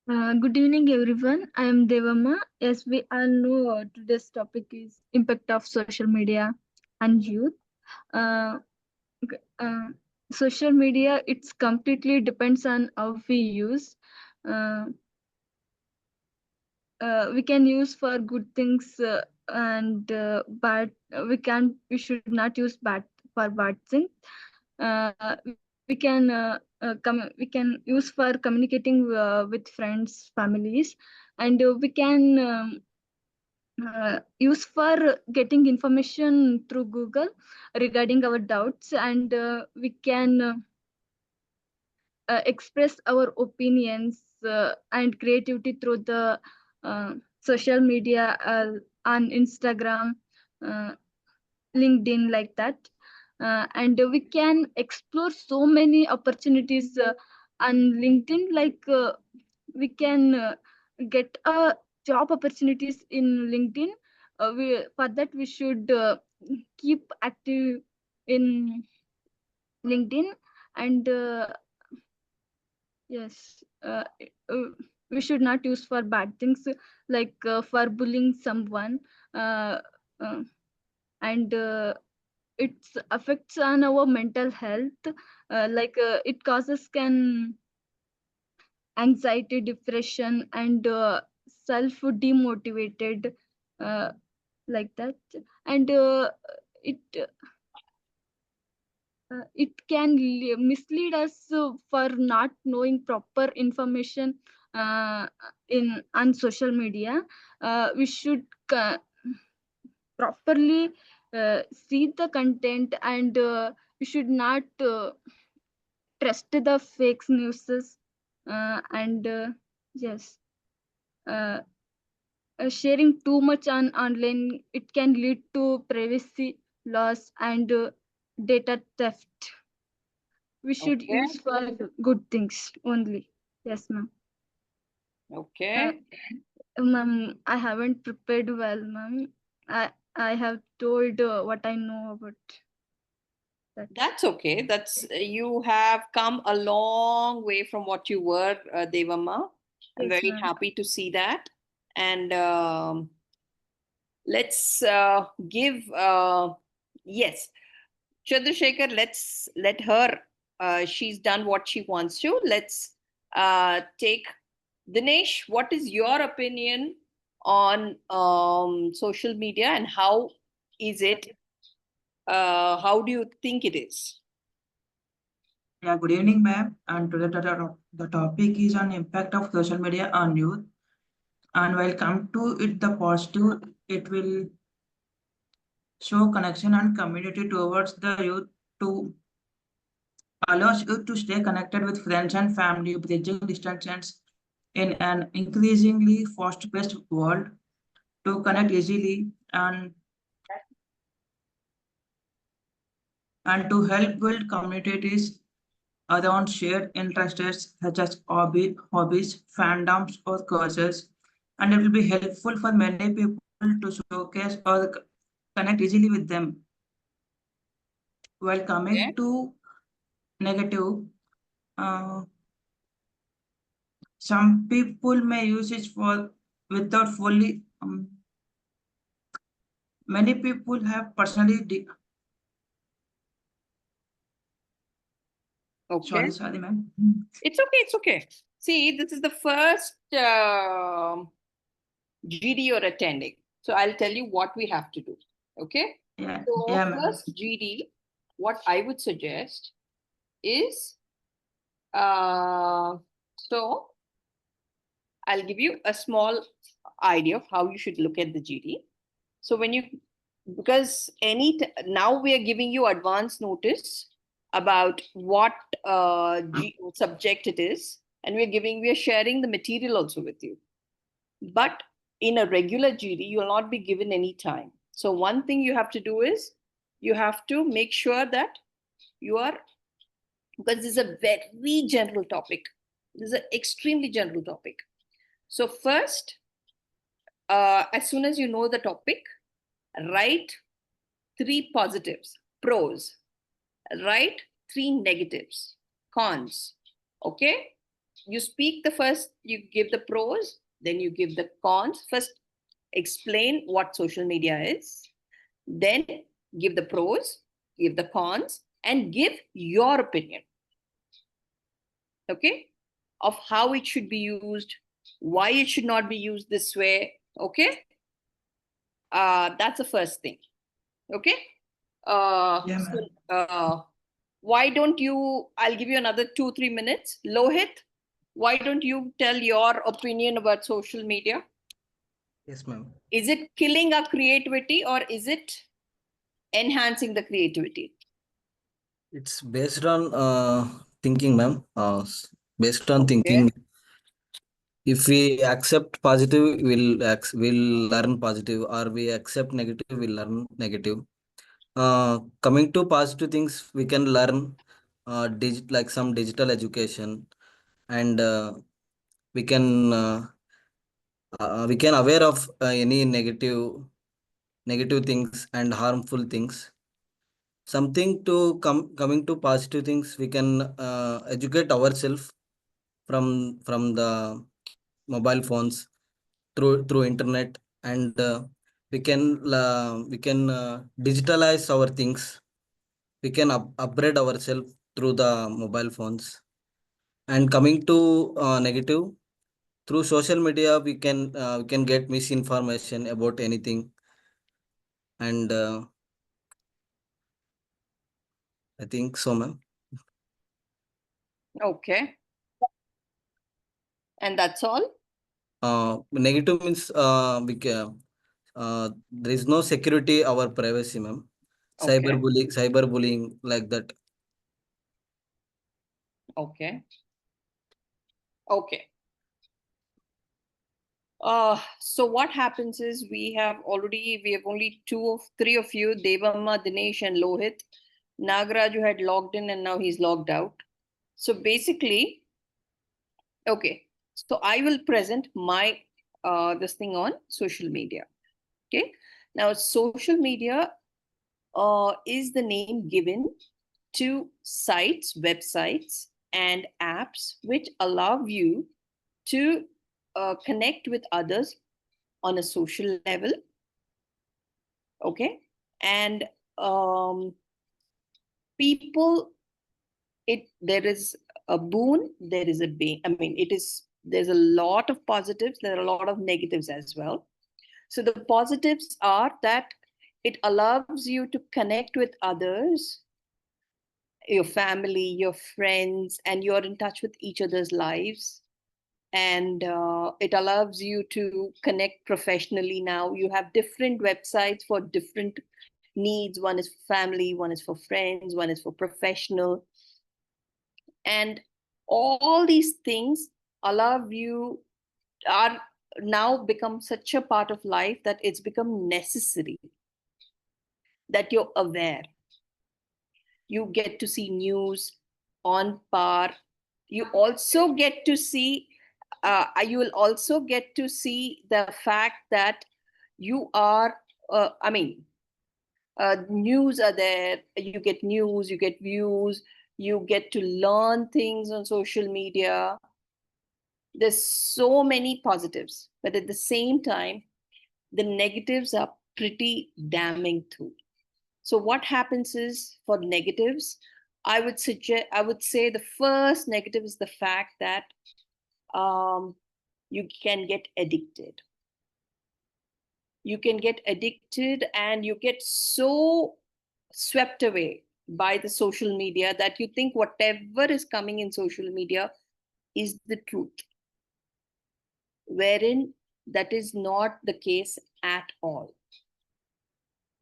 Good evening, everyone. I am Devama. As we all know, today's topic is impact of social media and youth. Uh, g- uh, Social media, it's completely depends on how we use. Uh, we can use for good things and bad. We should not use bad for bad things. We can use for communicating with friends, families, and we can use for getting information through Google regarding our doubts, and we can express our opinions and creativity through the social media on Instagram, uh, LinkedIn, like that. And we can explore so many opportunities on LinkedIn, like we can get job opportunities in LinkedIn. For that, we should keep active in LinkedIn, and yes, uh, we should not use for bad things, like for bullying someone, uh, uh, and it affects on our mental health. Like it causes can anxiety, depression, and self demotivated, uh, like that. And it it can mislead us for not knowing proper information uh, in on social media. We should properly see the content, and we should not trust the fake news. And yes, uh, sharing too much on online, it can lead to privacy loss and data theft. We should Okay. use for good things only. Yes, ma'am. Uh, Okay. Ma'am, I haven't prepared well, ma'am. I have told what I know about that. That's okay. That's you have come a long way from what you were, Devamma. I'm Yes, very ma'am. happy to see that. And let's give yes, Chandrasekhar. Let's let her. She's done what she wants to. Let's take Dinesh. What is your opinion on social media and how is it? How do you think it is? Yeah, good evening, ma'am. And today the topic is on impact of social media on youth. And while come to it, the positive, it will show connection and community towards the youth to allows you to stay connected with friends and family, bridging distances in an increasingly fast-paced world to connect easily and to help build communities around shared interests such as hobbies, fandoms, or causes, and it will be helpful for many people to showcase or connect easily with them. While Okay. coming to negative, uh, some people may use it for without fully. Many people have personally. Okay. Sorry, ma'am. It's okay. It's okay. See, this is the first GD you're attending. So I'll tell you what we have to do. Okay. Yeah, So, ma'am. first GD, what I would suggest is so I'll give you a small idea of how you should look at the GD. So, when you because now we are giving you advance notice about what subject it is, and we are sharing the material also with you. But in a regular GD, you'll not be given any time. So one thing you have to do is you have to make sure that you are, because this is a very general topic. This is an extremely general topic. So first, as soon as you know the topic, write three positives, pros, write three negatives, cons. Okay? you speak the first, you give the pros, then you give the cons. First, explain what social media is, then give the pros, give the cons, and give your opinion, okay, of how it should be used, why it should not be used this way, okay. That's the first thing, okay. Yeah, So ma'am. why don't you, I'll give you another 2-3 minutes. Lohit, why don't you tell your opinion about social media? Yes, ma'am. Is it killing our creativity or is it enhancing the creativity? It's based on thinking, ma'am. Based on Okay. thinking, if we accept positive, we'll learn positive, or we accept negative, we'll learn negative. Coming to positive things, we can learn like some digital education, and we can aware of any negative things and harmful things. Something to coming to positive things, we can educate ourselves from the mobile phones through internet, and we can digitalize our things. We can upgrade ourselves through the mobile phones. And coming to negative, through social media, we can get misinformation about anything, and I think so, ma'am. Okay. And that's all? Negative means there is no security our privacy, ma'am. Okay. Cyberbullying like that. Okay. Okay. So what happens is we have only three of you, Devamma, Dinesh, and Lohit. Nagaraju had logged in and now he's logged out. So basically, okay. So I will present my this thing on social media. Okay. Now social media is the name given to sites, websites, and apps which allow you to connect with others on a social level, okay. And um, people, there is a boon, there is a bane. I mean, there's a lot of positives, there are a lot of negatives as well. So the positives are that it allows you to connect with others, your family, your friends, and you're in touch with each other's lives. And it allows you to connect professionally. Now you have different websites for different needs. One is for family, one is for friends, one is for professional. And all these things allow you, are now become such a part of life that it's become necessary that you're aware. You get to see news on par. You also get to see you will also get to see the fact that you are news are there. You get news, you get views, you get to learn things on social media. There's so many positives, but at the same time the negatives are pretty damning too. So what happens is, for negatives, I would say the first negative is the fact that you can get addicted. You can get addicted and you get so swept away by the social media that you think whatever is coming in social media is the truth, wherein that is not the case at all.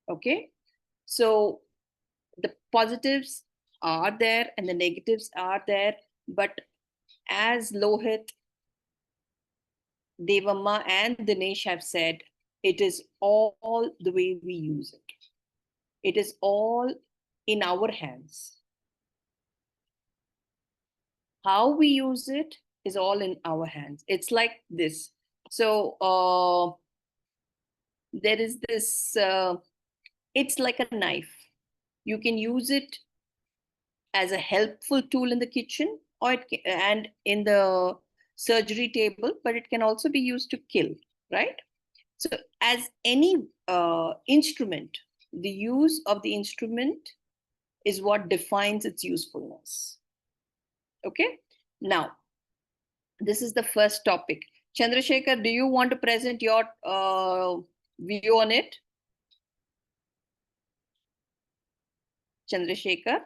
Okay, so the positives are there and the negatives are there, but as Lohit, Devamma, and Dinesh have said, it is all the way we use it. It is all in our hands. How we use it is all in our hands. It's like this. So there is this, it's like a knife. You can use it as a helpful tool in the kitchen, or and in the surgery table, but it can also be used to kill, right? So as any instrument, the use of the instrument is what defines its usefulness. Okay, now this is the first topic. Chandrasekhar, do you want to present your view on it? Chandrasekhar?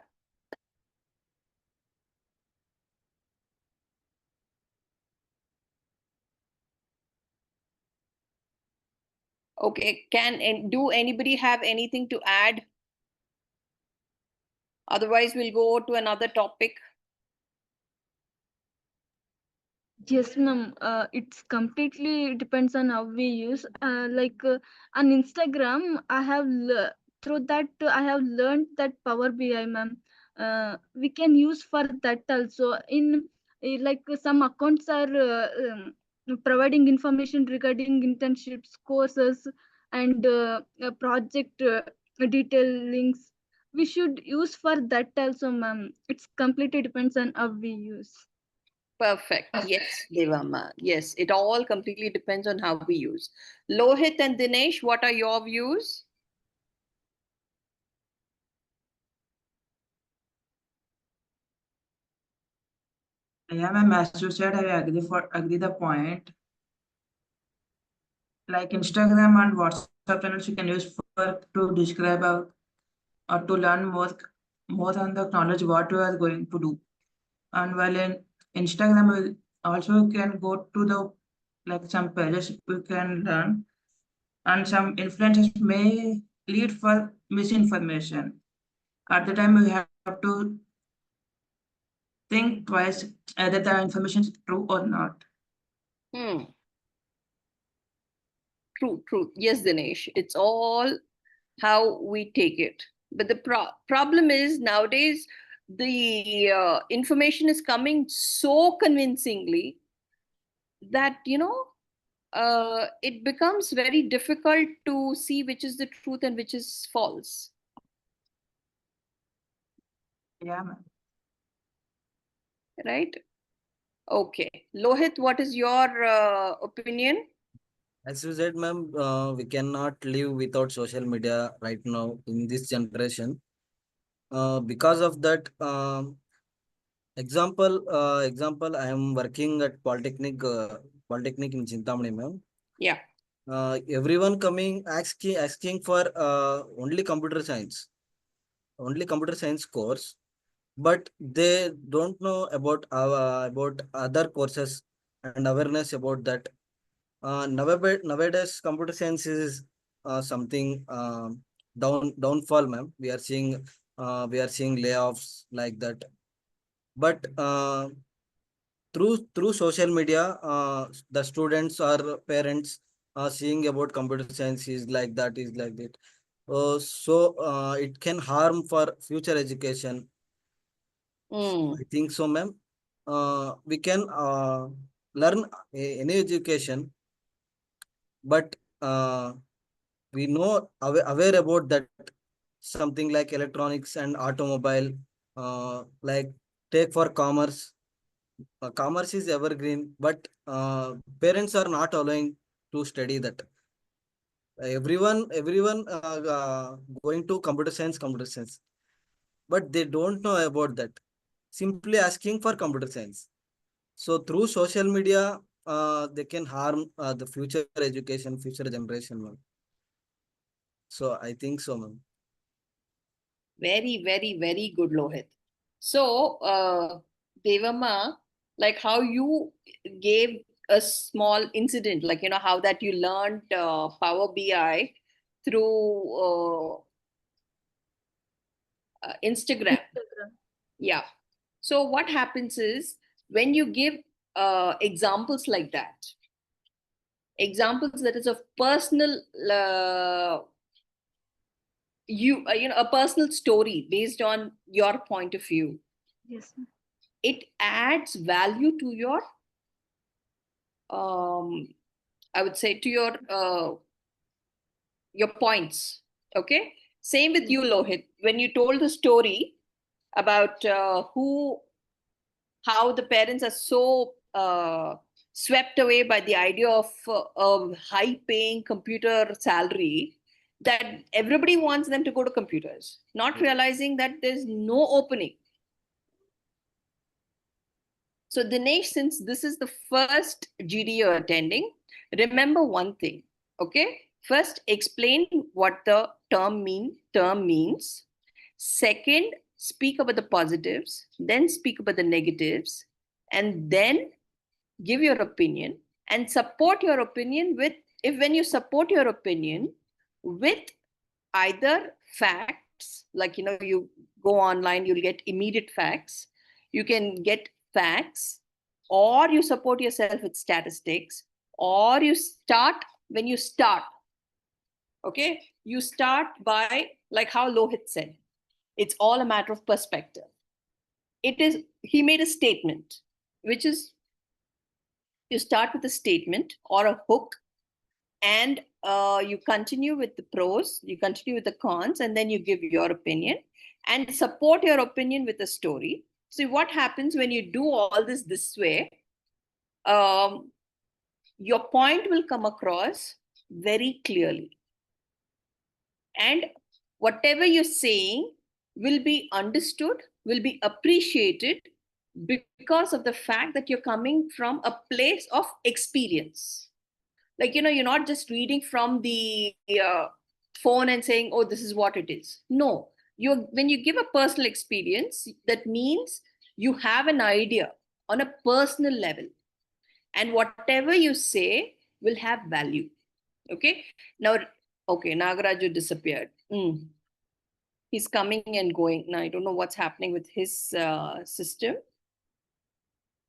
Okay, do anybody have anything to add? Otherwise, we'll go to another topic. Yes, ma'am. It's completely depends on how we use. On Instagram, through that I have learned that Power BI, ma'am. We can use for that also. Some accounts are providing information regarding internships, courses, and project detail links. We should use for that also, ma'am. It's completely depends on how we use. Perfect. Yes, Devama. Yes, it all completely depends on how we use. Lohit and Dinesh, what are your views? Yeah, ma'am, as you said, I agree the point. Like Instagram and WhatsApp channels you can use for to describe or to learn more on the knowledge what you are going to do. And while in Instagram, we also can go to the like some pages we can learn, and some influencers may lead for misinformation. At the time, we have to think twice whether the information is true or not. True. Yes, Dinesh. It's all how we take it. But the problem is nowadays the information is coming so convincingly that it becomes very difficult to see which is the truth and which is false. Yeah, ma'am. Right? Okay. Lohit, what is your opinion? As you said, ma'am, we cannot live without social media right now in this generation. Because of that, example, I am working at Polytechnic in Chintamani, ma'am. Yeah. Everyone asking for only computer science course, but they don't know about other courses and awareness about that. Nowadays, computer science is something downfall, ma'am. We are seeing layoffs like that. But through social media, the students or parents are seeing about computer science is like that. It can harm for future education. I think so, ma'am. We can learn any education, but we know aware about that something like electronics and automobile, like take for commerce. Commerce is evergreen, but parents are not allowing to study that. Everyone going to computer science, but they don't know about that. Simply asking for computer science. So through social media, they can harm the future education, future generation, ma'am. So I think so, ma'am. Very, very, very good, Lohit. So, Devama, like how you gave a small incident, like, how that you learned Power BI through Instagram. Yeah. So, what happens is when you give examples like that, examples that is of personal a personal story based on your point of view. Yes. It adds value to your I would say to your points. Okay, same with you, Lohit. When you told the story about who how the parents are so swept away by the idea of a high-paying computer salary that everybody wants them to go to computers, not realizing that there's no opening. So Dinesh, since this is the first GD you're attending, remember one thing, okay? First, explain what the term means. Second, speak about the positives, then speak about the negatives, and then give your opinion and support your opinion with, when you support your opinion with either facts, like, you go online, you'll get immediate facts, you can get facts, or you support yourself with statistics, or you start, when you start, okay, you start by, like how Lohit said, it's all a matter of perspective. He made a statement, which is, you start with a statement or a hook, and you continue with the pros, you continue with the cons, and then you give your opinion and support your opinion with a story. So what happens when you do all this way, your point will come across very clearly, and whatever you're saying will be understood, will be appreciated, because of the fact that you're coming from a place of experience. Like, you're not just reading from the phone and saying, oh, this is what it is. No, when you give a personal experience, that means you have an idea on a personal level, and whatever you say will have value. Okay, now, okay, Nagaraju disappeared. He's coming and going. Now I don't know what's happening with his system.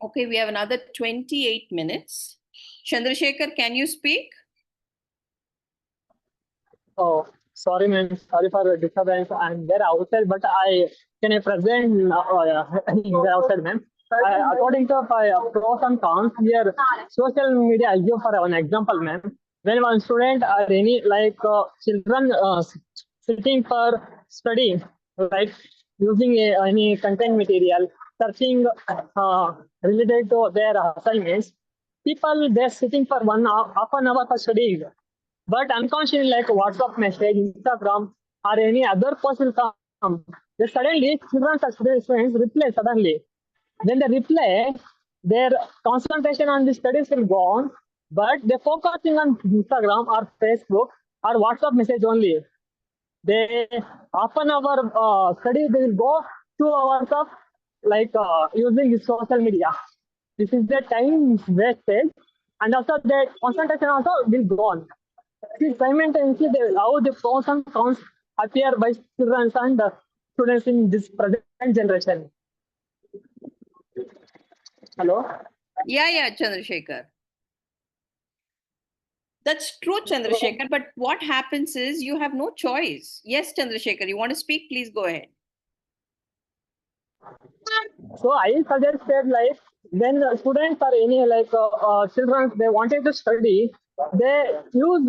Okay, we have another 28 minutes. Chandrasekhar, can you speak? Oh, sorry, ma'am. Sorry for the disturbance. I'm there outside, but I present outside, ma'am. According to pros and cons, here social media, I give for an example, ma'am. When one student or any children sitting for study, like using any content material, searching related to their assignments, people they're sitting for half an hour for studying. But unconsciously, like WhatsApp message, Instagram, or any other person come, they suddenly, children or students reply suddenly. When they reply, their concentration on the studies will go on, but they're focusing on Instagram or Facebook or WhatsApp message only. They half an hour study, they will go 2 hours of using social media. This is the time wasted, and also their concentration also will go on. Simultaneously, how the pros and cons appear by children and students in this present generation. Hello? Yeah, Chandrasekhar. That's true, Chandrasekhar, but what happens is you have no choice. Yes, Chandrasekhar, you want to speak? Please go ahead. So I suggested, like, when students or any children, they wanted to study, they use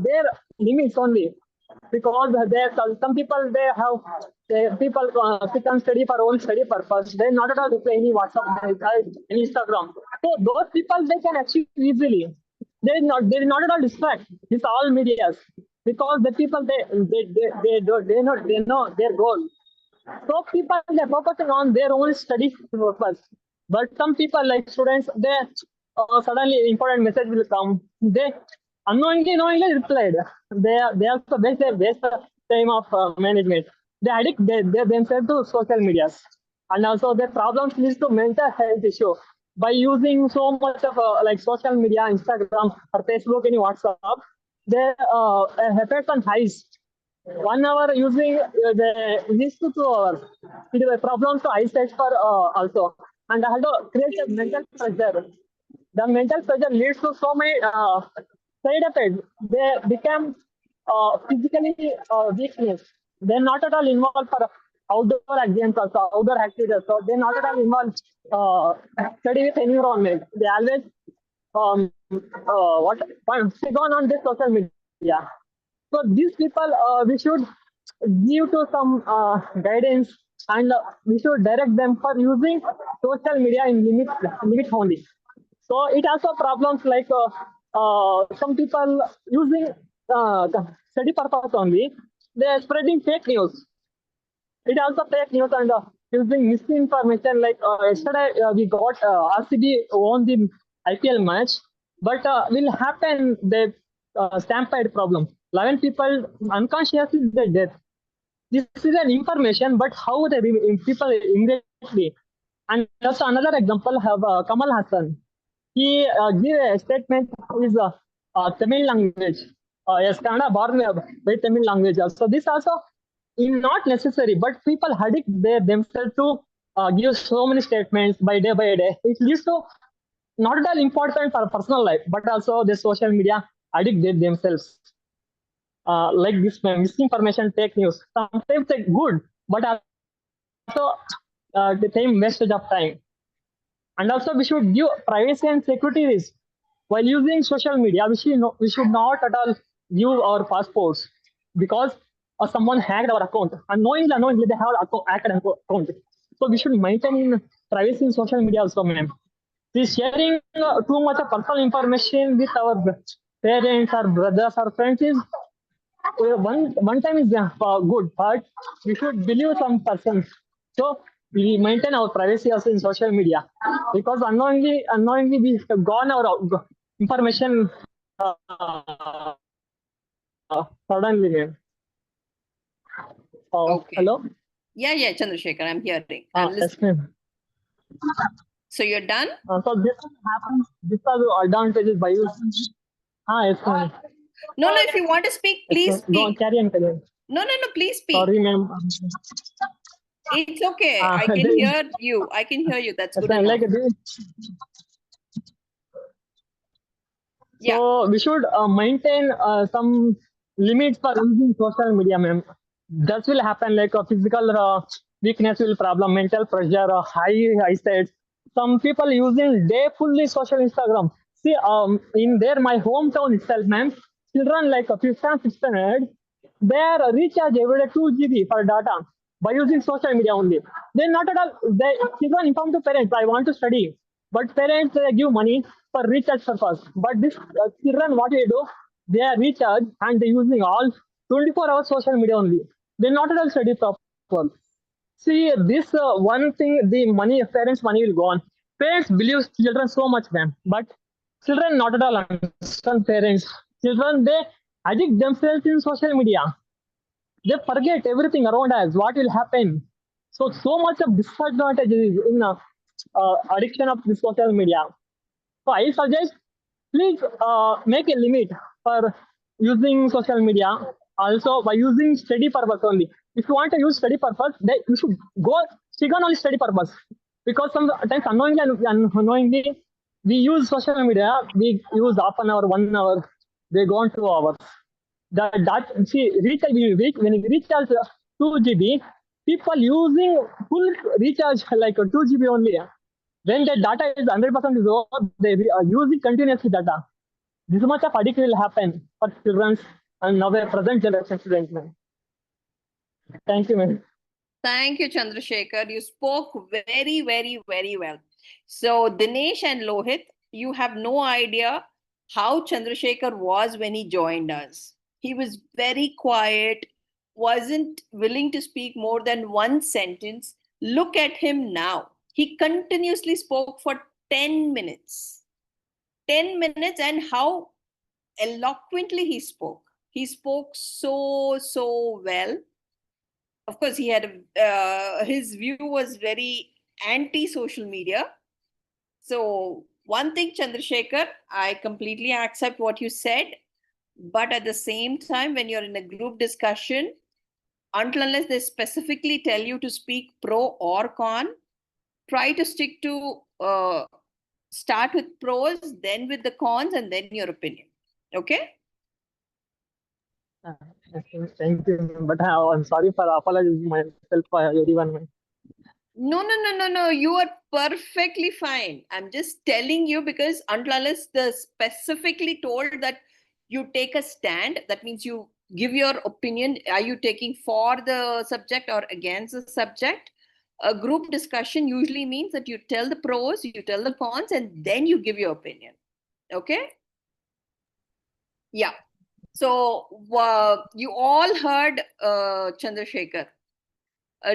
their limits only, because there some people people sit and study for own study purpose. They not at all reply any WhatsApp, any Instagram. So those people they can achieve easily. They not at all distract with all medias, because the people they know their goal. So people they're focusing on their own study purpose. But some people like students, they suddenly important message will come. They knowingly replied. They also waste the time of management. They addict they themselves to social medias, and also their problems leads to mental health issue by using so much of social media, Instagram or Facebook, any WhatsApp. Their effect on eyes. 1 hour using the leads to 2 hours. It is a problem to eyesight for also, and also creates a mental pressure. The mental pressure leads to so many side effects. They become physically weakness. They're not at all involved for outdoor games also, outdoor activities. So they're not at all involved study with environment. They always stick on this social media. So these people we should give to some guidance and we should direct them for using social media in limit only. So it also problems like some people using study purpose only. They are spreading fake news. It also fake news and using misinformation. Like yesterday, we got RCB won the IPL match, but will happen the stampede problem. 11 people unconsciously they dead. This is an information, but how the people immediately. And just another example have Kamal Hassan. He gave a statement is Tamil language. Yes, Kannada born by Tamil language. So this also is not necessary, but people addict themselves to give so many statements by day. It leads to not at all important for personal life, but also the social media addict themselves. Like this misinformation, fake news. Sometimes it's good, but also the time wastage of time. And also we should give privacy and security risk. While using social media, we should not at all give our passports because someone hacked our account. Unknowingly they have hacked account. So we should maintain privacy in social media also, ma'am. This sharing too much of personal information with our parents or brothers or friends is one time is good, but we should believe some persons. So we maintain our privacy also in social media because unknowingly we have gone our information suddenly. Ma'am. Okay. Hello. Yeah, Chandrasekhar, I'm hearing. I'm Yes, listening. ma'am. So you're done? So this happens. These are the advantages by using. Yes, ma'am. No, if you want to speak, Yes, please ma'am. Go on, speak. carry on, carry on. No, please speak. Sorry, ma'am. It's okay. I they- can hear you. That's Yes, good ma'am. enough. Like this. Yeah. So we should maintain some limits for using social media, ma'am. That will happen like a physical weakness will problem, mental pressure, high eyesight. Some people using day fully social Instagram. See, in my hometown itself, ma'am, children like a 5th and 6th standard, they are recharge every day 2 GB for data by using social media only. They not at all. They children inform to parents, I want to study, but parents give money for recharge purpose. But this children, what they do, they are recharge and they using all 24 hours social media only. They not at all study proper. See, this one thing, the money, parents' money will go on. Parents believe children so much, ma'am, but children not at all understand parents. Children, they addict themselves in social media. They forget everything around us, what will happen. So much of disadvantages in addiction of the social media. So I suggest, please make a limit for using social media. Also, by using study purpose only. If you want to use study purpose, then you should go stick on only study purpose. Because sometimes unknowingly, we use social media. We use half an hour, 1 hour. They go on 2 hours. Recharge when we recharge 2 GB, people using full recharge like 2 GB only. When the data is 100% is over, they are using continuously data. This much of addiction will happen for children and now a present generation students. Thank you, man. Thank you, Chandrasekhar. You spoke very, very, very well. So, Dinesh and Lohit, you have no idea how Chandrasekhar was when he joined us. He was very quiet, wasn't willing to speak more than one sentence. Look at him now. He continuously spoke for 10 minutes. 10 minutes, and how eloquently he spoke. He spoke so well. Of course, he had his view was very anti-social media. So one thing, Chandrasekhar, I completely accept what you said, but at the same time, when you're in a group discussion, until unless they specifically tell you to speak pro or con, try to stick to start with pros, then with the cons, and then your opinion. Okay? Thank you, but I'm sorry for apologizing myself for everyone. Man. No. You are perfectly fine. I'm just telling you because until unless the specifically told that you take a stand, that means you give your opinion. Are you taking for the subject or against the subject? a group discussion usually means that you tell the pros, you tell the cons, and then you give your opinion. Okay? Yeah. So you all heard Chandrasekhar.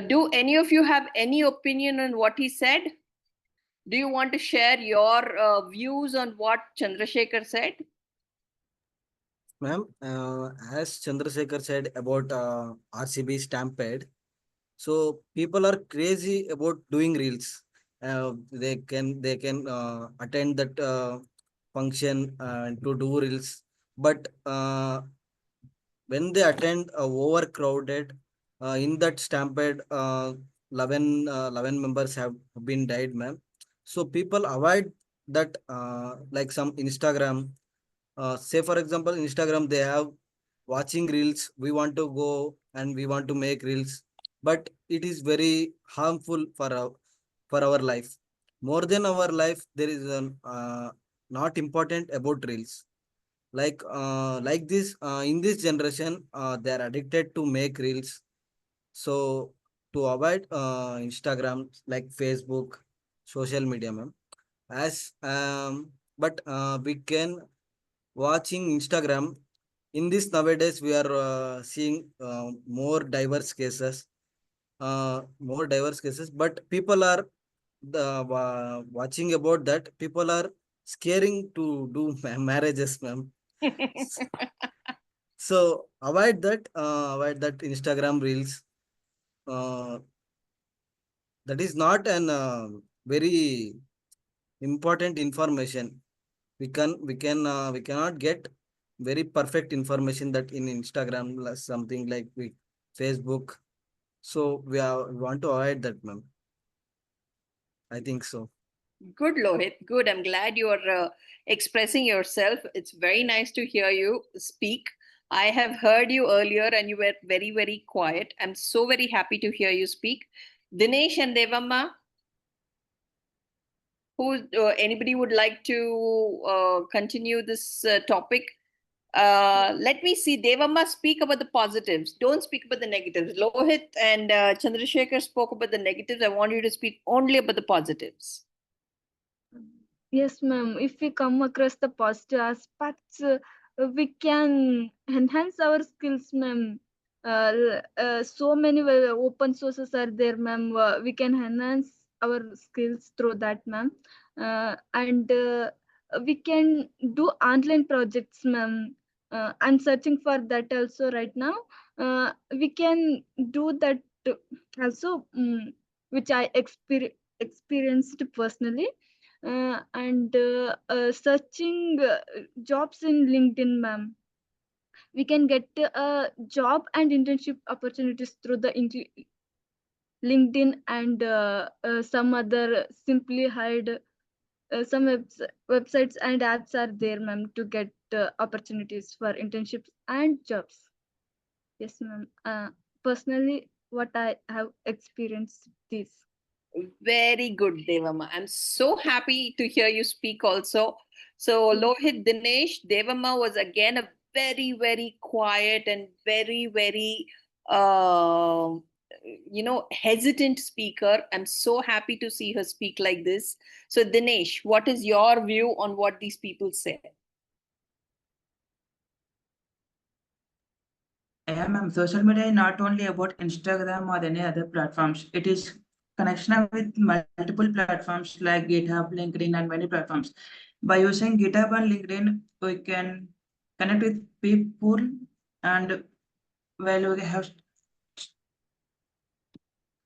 Do any of you have any opinion on what he said? Do you want to share your views on what Chandrasekhar said? Ma'am, as Chandrasekhar said about RCB Stampede, so people are crazy about doing reels. They can attend that function to do reels, but when they attend overcrowded in that stampede, 11 members have been died, ma'am. So people avoid that, like some Instagram. Say for example, Instagram, they have watching reels. We want to go and we want to make reels, but it is very harmful for our life. More than our life, there is an not important about reels. Like this in this generation, they are addicted to make reels. So to avoid Instagram, like Facebook, social media, ma'am. As but we can watching Instagram. In this nowadays, we are seeing more diverse cases. But people are watching about that. People are scaring to do marriages, ma'am. So avoid that Instagram reels. Uh, that is not an very important information. We cannot get very perfect information that in Instagram, something like we Facebook. So we want to avoid that, ma'am. I think so. Good, Lohit. Good. I'm glad you are expressing yourself. It's very nice to hear you speak. I have heard you earlier and you were very, very quiet. I'm so very happy to hear you speak. Dinesh and Devamma, anybody would like to continue this topic? Let me see. Devamma, speak about the positives. Don't speak about the negatives. Lohit and Chandrasekhar spoke about the negatives. I want you to speak only about the positives. Yes, ma'am. If we come across the positive aspects, we can enhance our skills, ma'am. So many open sources are there, ma'am. We can enhance our skills through that, ma'am. And we can do online projects, ma'am. I'm searching for that also right now. We can do that also, which I experienced personally. And searching jobs in LinkedIn, ma'am. We can get job and internship opportunities through the LinkedIn and some other simply hide some websites and apps are there, ma'am, to get opportunities for internships and jobs. Yes, ma'am. Personally, what I have experienced this. Very good, Devamma. I'm so happy to hear you speak also. So, Lohit, Dinesh, Devamma was again a very, very quiet and very, very, hesitant speaker. I'm so happy to see her speak like this. So, Dinesh, what is your view on what these people say? Yeah, ma'am. Social media is not only about Instagram or any other platforms. It is connection with multiple platforms like GitHub, LinkedIn, and many platforms. By using GitHub and LinkedIn, we can connect with people, and while we have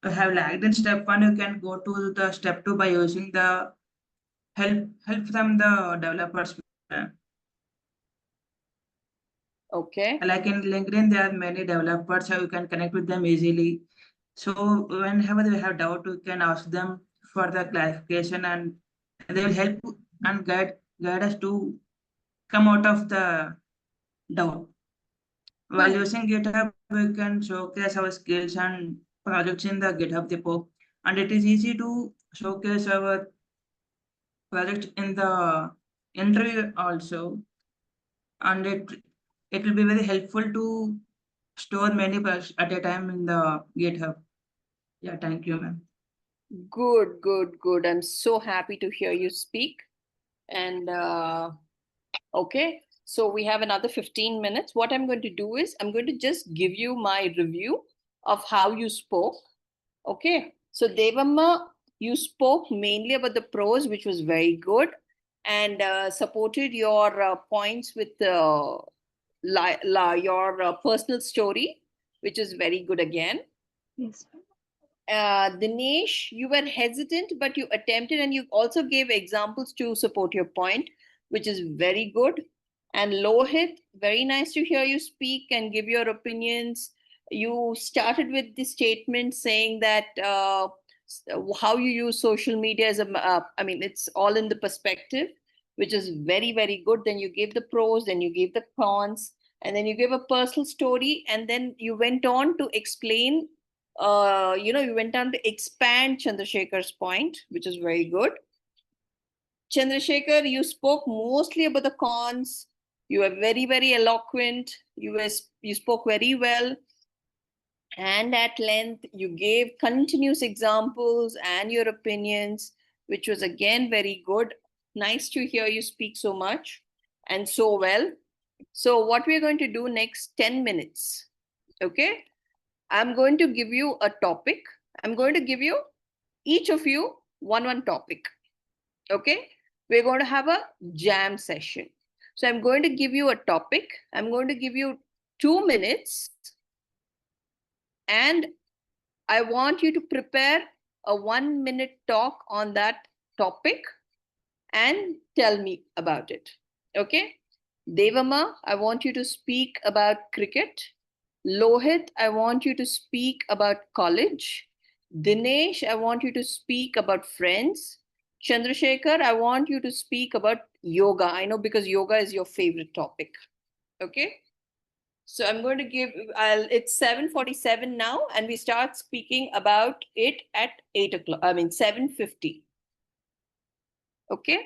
lagged in step one, you can go to the step two by using the help from the developers. Okay. Like in LinkedIn, there are many developers, so you can connect with them easily. So whenever they have doubt, you can ask them for the clarification, and they will help and guide us to come out of the doubt. While using GitHub, we can showcase our skills and projects in the GitHub depot, and it is easy to showcase our project in the interview also, and it will be very helpful to store many projects at a time in the GitHub. Yeah, thank you, ma'am. Good, good, good. I'm so happy to hear you speak. And okay, so we have another 15 minutes. What I'm going to do is I'm going to just give you my review of how you spoke. Okay, so Devamma, you spoke mainly about the pros, which was very good, and supported your points with your personal story, which is very good again. Yes. Dinesh, you were hesitant, but you attempted and you also gave examples to support your point, which is very good. And Lohit, very nice to hear you speak and give your opinions. You started with the statement saying that how you use social media is I mean, it's all in the perspective, which is very, very good. Then you gave the pros, then you gave the cons, and then you gave a personal story, and then you went on to explain you went on to expand Chandrasekhar's point, which is very good. Chandrasekhar, you spoke mostly about the cons. You were very, very eloquent. You spoke very well and at length. You gave continuous examples and your opinions, which was again very good. Nice to hear you speak so much and so well. So, what we're going to do next 10 minutes, okay? I'm going to give you a topic. I'm going to give you each of you one topic. Okay, we're going to have a jam session. So I'm going to give you a topic. I'm going to give you 2 minutes, and I want you to prepare a 1 minute talk on that topic and tell me about it. Okay, Devama, I want you to speak about cricket. Lohit, I want you to speak about college. Dinesh, I want you to speak about friends. Chandrasekhar, I want you to speak about yoga. I know because yoga is your favorite topic. Okay. So I'm going to give, it's 7:47 now, and we start speaking about it at 8 o'clock. I mean, 7:50. Okay.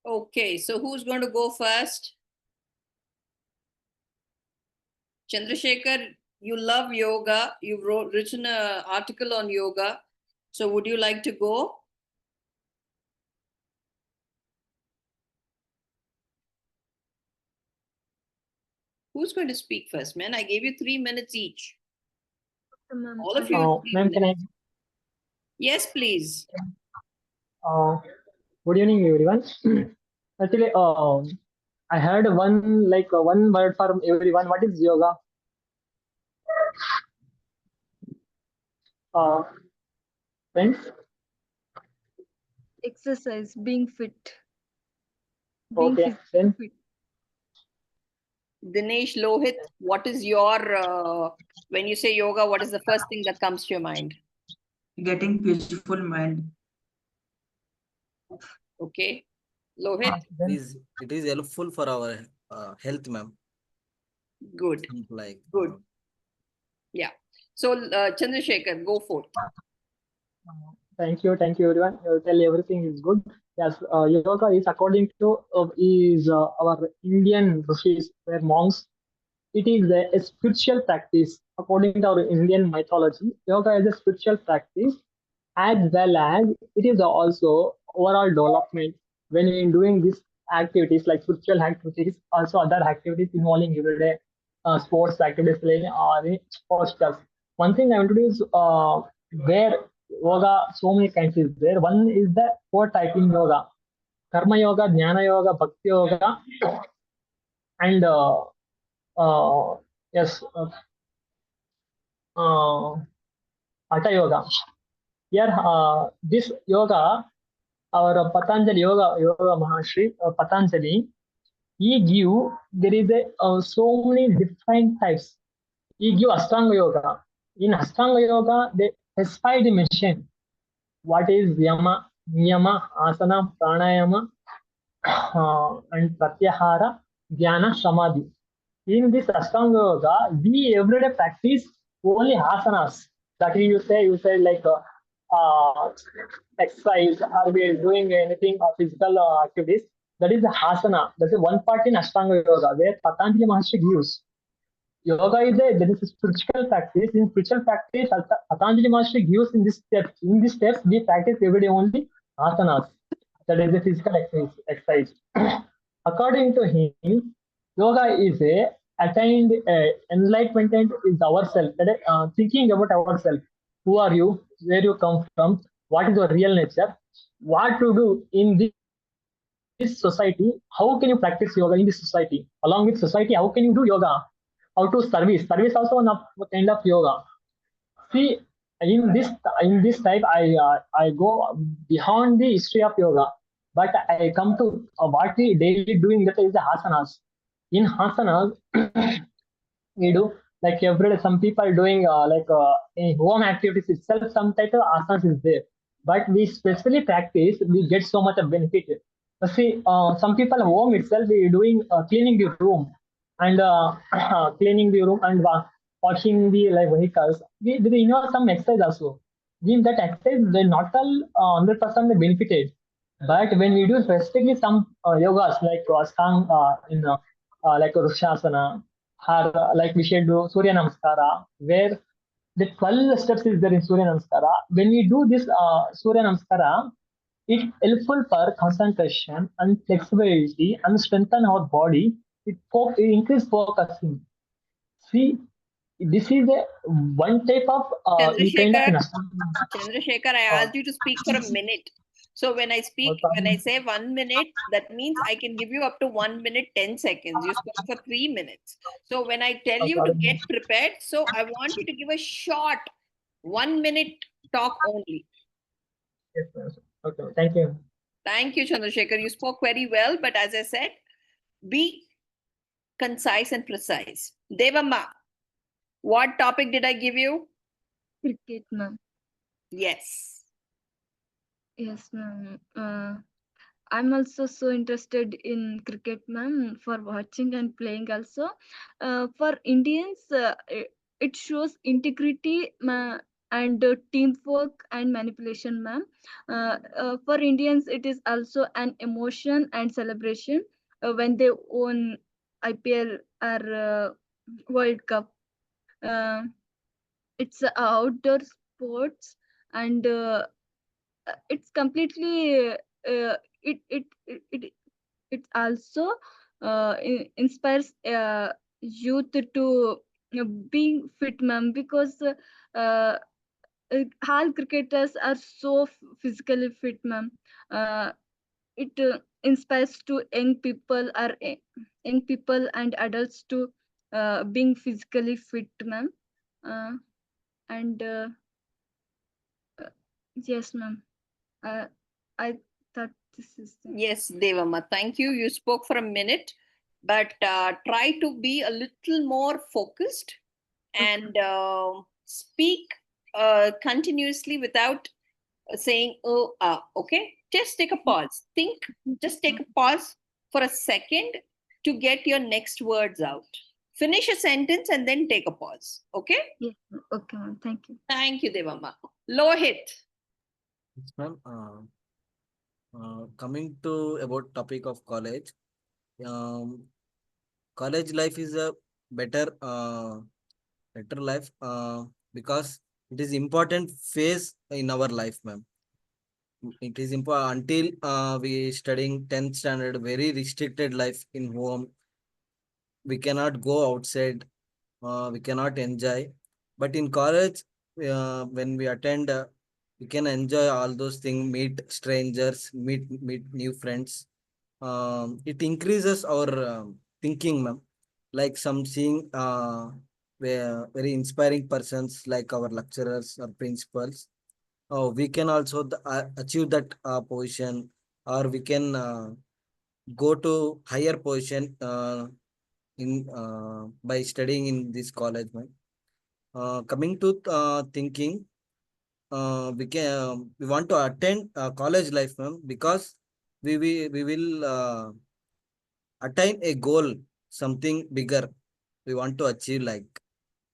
Okay, so who's going to go first? Chandrasekhar, you love yoga. You've written an article on yoga. So would you like to go? Who's going to speak first, man? I gave you 3 minutes each. Ma'am, All of you. 3 Ma'am, can I? minutes. Yes, please. Good evening, everyone. Actually, I heard one word for everyone. What is yoga? Friends. exercise, being fit. Being Okay. physically Then fit. Dinesh Lohit, what is your, when you say yoga, what is the first thing that comes to your mind? Getting peaceful mind. Okay. Lohit, then It is helpful for our health, ma'am. good. Like Good. Yeah. So, Chandrasekhar, go forth. thank you, everyone. You tell everything is good. Yes, yoga is according to our Indian rishis, were monks. It is a spiritual practice according to our Indian mythology. Yoga is a spiritual practice as well as it is also overall development. When we are doing these activities like spiritual activities, also other activities involving everyday sports activities or sports stuff. One thing I want to do is where yoga so many kinds is there. One is the four type in yoga: karma yoga, jnana yoga, bhakti yoga, and yes, uh, hatha yoga. Here, this yoga, our Patanjali yoga Mahashri Patanjali, he give there is so many different types. He give Ashtanga yoga. In Ashtanga yoga, they specify the mission. What is yama, niyama, asana, pranayama, and pratyahara, dhyana, samadhi. In this Ashtanga yoga, we everyday practice only asanas. That is, you say like exercise, or we are doing anything physical activities. That is the asana. That is one part in Ashtanga yoga where Patanjali Maharshi gives. Yoga is there is a spiritual practice. In spiritual practice, Patanjali Maharshi gives in this steps. In these steps, we practice every day only asanas. That is a physical exercise. According to him, yoga is a attained enlightenment is ourself. That is, thinking about ourselves. Who are you? Where you come from? What is your real nature? What to do in this society? How can you practice yoga in this society? Along with society, how can you do yoga? How to service? Service also one of kind of yoga. See, in this type, I go beyond the history of yoga, but I come to what we daily doing. That is the asanas. In asanas, we do like every day. Some people are doing in home activities itself. Some type of asanas is there, but we specially practice. We get so much of benefit. See, some people at home itself we doing cleaning the room and cleaning the room and washing the like vehicles. We some exercise also. In that exercise, they not all 100% benefited. But when we do specifically some yogas like Ashtanga in like Vrikshasana, or like we should do Surya Namaskara, where the 12 steps is there in Surya Namaskara. When we do this Surya Namaskara, it's helpful for concentration and flexibility and strengthen our body. It increase focusing. See, this is a one type of kind of Chandrasekhar, an Chandrasekhar, I asked you to speak for a minute. So when I speak, when I say 1 minute, that means I can give you up to 1 minute, 10 seconds. You spoke for 3 minutes. So when I tell you to get prepared, so I want you to give a short 1 minute talk only. Yes, okay, thank you. Thank you, Chandrasekhar. You spoke very well, but as I said, be concise and precise. Devamma, what topic did I give you? Cricket, ma'am. Yes. Yes, ma'am. I'm also so interested in cricket, ma'am, for watching and playing also. For Indians, it shows integrity and teamwork and manipulation, ma'am. For Indians, it is also an emotion and celebration when they won IPL or World Cup. It's outdoor sports, and it's completely it also inspires youth to be fit, ma'am, because uh, all cricketers are so physically fit, ma'am. It inspires to young people and adults to being physically fit, ma'am. Uh, and uh, yes, ma'am. I thought this is the... Yes, Devamma, thank you. You spoke for a minute, but try to be a little more focused and speak continuously without saying, oh, okay? Just take a pause. Think, just take a pause for a second to get your next words out. Finish a sentence and then take a pause. Okay? Yes, okay, ma'am. Thank you. Thank you, Devamma. Lohit. Yes, ma'am. Coming to about topic of college, um, college life is a better life because it is important phase in our life, ma'am. It is important until we studying 10th standard, very restricted life in home. We cannot go outside. We cannot enjoy. But in college, when we attend, we can enjoy all those things, meet strangers, meet new friends. It increases our thinking, ma'am. Like some seeing very inspiring persons like our lecturers or principals. We can also achieve that position, or we can go to higher position in by studying in this college, ma'am. Coming to thinking, we want to attend college life, ma'am, because we will attain a goal, something bigger we want to achieve, like.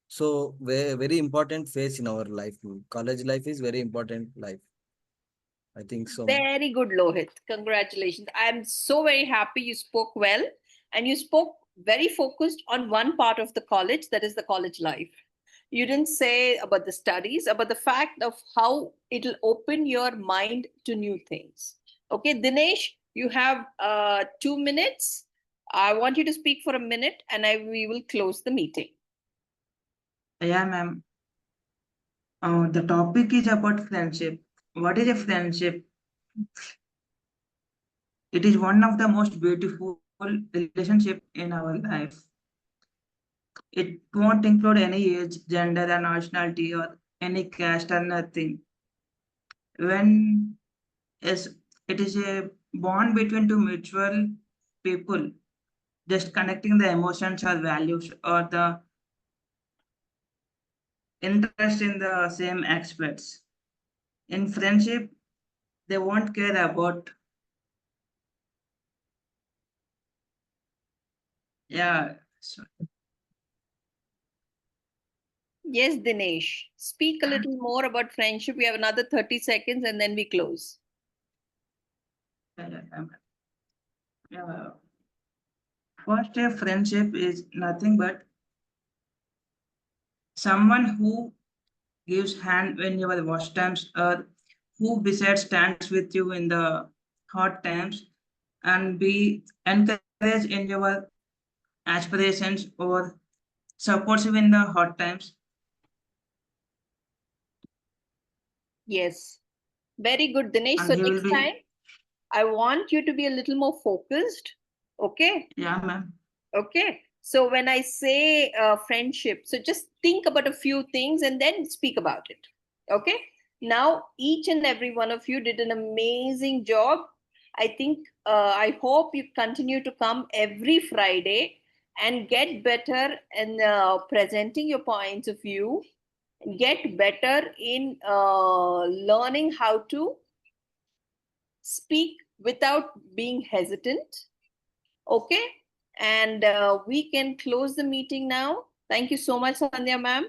So very important phase in our life, ma'am. College life is very important life, I think so, ma'am. Very good, Lohit. Congratulations. I'm so very happy you spoke well and you spoke very focused on one part of the college, that is the college life. You didn't say about the studies, about the fact of how it'll open your mind to new things. Okay, Dinesh, you have 2 minutes. I want you to speak for a minute and we will close the meeting. Yeah, ma'am. The topic is about friendship. What is a friendship? It is one of the most beautiful relationship in our life. It won't include any age, gender, or nationality, or any caste or nothing. When is it is a bond between two mutual people, just connecting the emotions or values or the interest in the same aspects. In friendship, they won't care about, yeah. So, Yes, Dinesh, speak a little more about friendship. We have another 30 seconds and then we close. First, a friendship is nothing but someone who gives hand when you are worst times, or who besides stands with you in the hard times and be encouraged in your aspirations or supports you in the hard times. Yes, very good, Dinesh. And So he will next be, time, I want you to be a little more focused. Okay. yeah, ma'am. Okay. So when I say friendship, so just think about a few things and then speak about it. Okay. Now, each and every one of you did an amazing job. I hope you continue to come every Friday and get better in presenting your points of view, get better in learning how to speak without being hesitant. Okay. And we can close the meeting now. Thank you so much, Sandhya ma'am.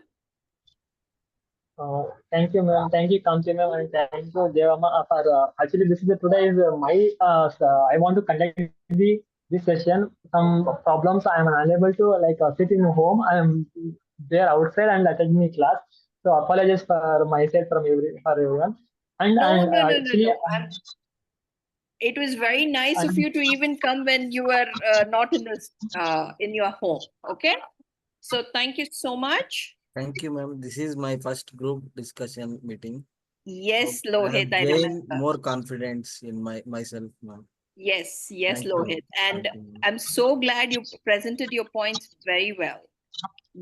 Thank you, ma'am. Thank you, Kamchi ma'am, and thank you, Devama, for actually this is today is my I want to conduct this session. Some problems I am unable to sit in home. I am there outside and attending the class. So apologies for myself from for everyone. And No, and no, no, no, actually, no. It was very nice of you to even come when you were not in this in your home. Okay. So thank you so much. Thank you, ma'am. This is my first group discussion meeting. Yes, So I Lohit, have I gained remember. more confidence in myself, ma'am. Yes, yes, Thank you. Lohit. And Thank you, ma'am. I'm so glad you presented your points very well.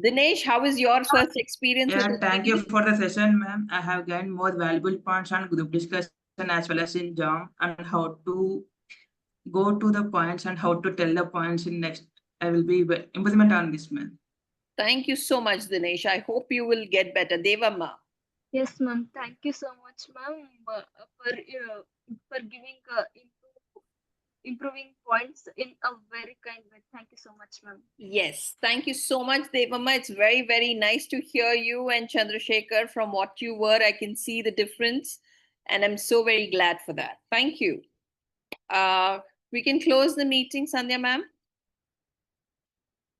Dinesh, how was your first experience with Yeah, the thank you GD? for the session, ma'am. I have gained more valuable points on group discussion as well as in JAM and how to go to the points and how to tell the points in next. I will be improvement on this, ma'am. Thank you so much, Dinesh. I hope you will get better. Devamma. Yes, ma'am. Thank you so much, ma'am, for giving improving points in a very kind way. Thank you so much, ma'am. Yes, thank you so much, Devamma. It's very, very nice to hear you and Chandrasekhar from what you were. I can see the difference, and I'm so very glad for that. Thank you. We can close the meeting, Sandhya ma'am.